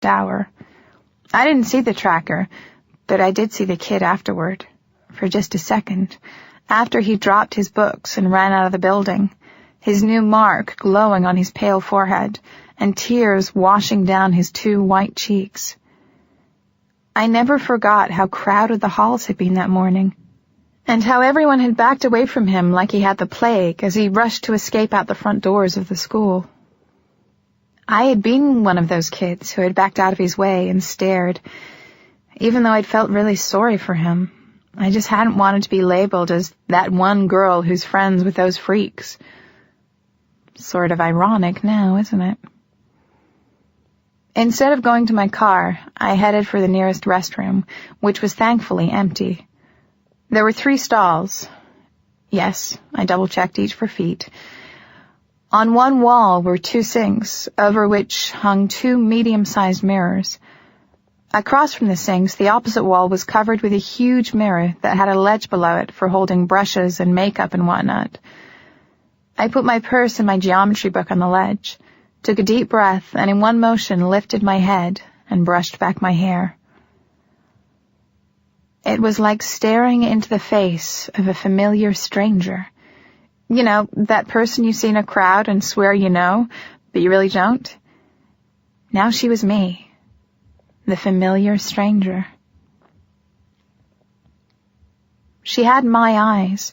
last hour. I didn't see the tracker, but I did see the kid afterward, for just a second, after he dropped his books and ran out of the building, his new mark glowing on his pale forehead and tears washing down his 2 white cheeks. I never forgot how crowded the halls had been that morning, and how everyone had backed away from him like he had the plague as he rushed to escape out the front doors of the school. I had been one of those kids who had backed out of his way and stared, even though I'd felt really sorry for him. I just hadn't wanted to be labeled as that one girl who's friends with those freaks. Sort of ironic now, isn't it? Instead of going to my car, I headed for the nearest restroom, which was thankfully empty. There were 3 stalls. Yes, I double-checked each for feet. On one wall were 2 sinks, over which hung 2 medium-sized mirrors. Across from the sinks, the opposite wall was covered with a huge mirror that had a ledge below it for holding brushes and makeup and whatnot. I put my purse and my geometry book on the ledge, took a deep breath, and in one motion lifted my head and brushed back my hair. It was like staring into the face of a familiar stranger. You know, that person you see in a crowd and swear you know, but you really don't? Now she was me, the familiar stranger. She had my eyes.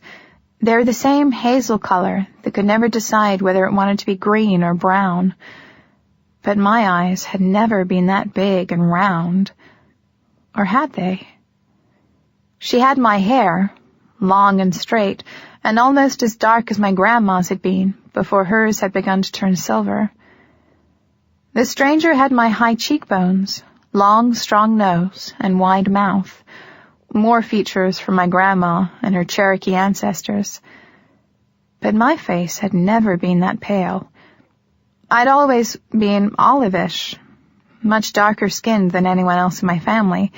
They were the same hazel color that could never decide whether it wanted to be green or brown. But my eyes had never been that big and round. Or had they? She had my hair, long and straight, and almost as dark as my grandma's had been before hers had begun to turn silver. The stranger had my high cheekbones, long, strong nose, and wide mouth, more features from my grandma and her Cherokee ancestors. But my face had never been that pale. I'd always been olivish, much darker skinned than anyone else in my family,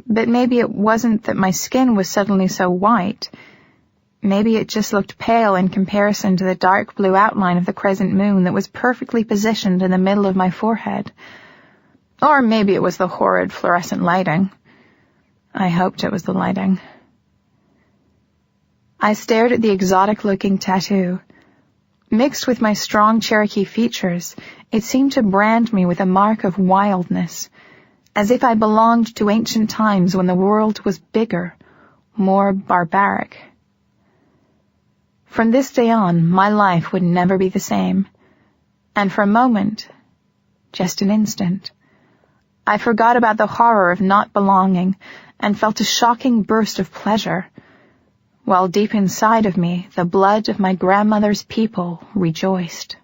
but maybe it wasn't that my skin was suddenly so white. Maybe it just looked pale in comparison to the dark blue outline of the crescent moon that was perfectly positioned in the middle of my forehead. Or maybe it was the horrid fluorescent lighting. I hoped it was the lighting. I stared at the exotic-looking tattoo. Mixed with my strong Cherokee features, it seemed to brand me with a mark of wildness, as if I belonged to ancient times when the world was bigger, more barbaric. From this day on, my life would never be the same. And for a moment, just an instant, I forgot about the horror of not belonging and felt a shocking burst of pleasure, while deep inside of me the blood of my grandmother's people rejoiced.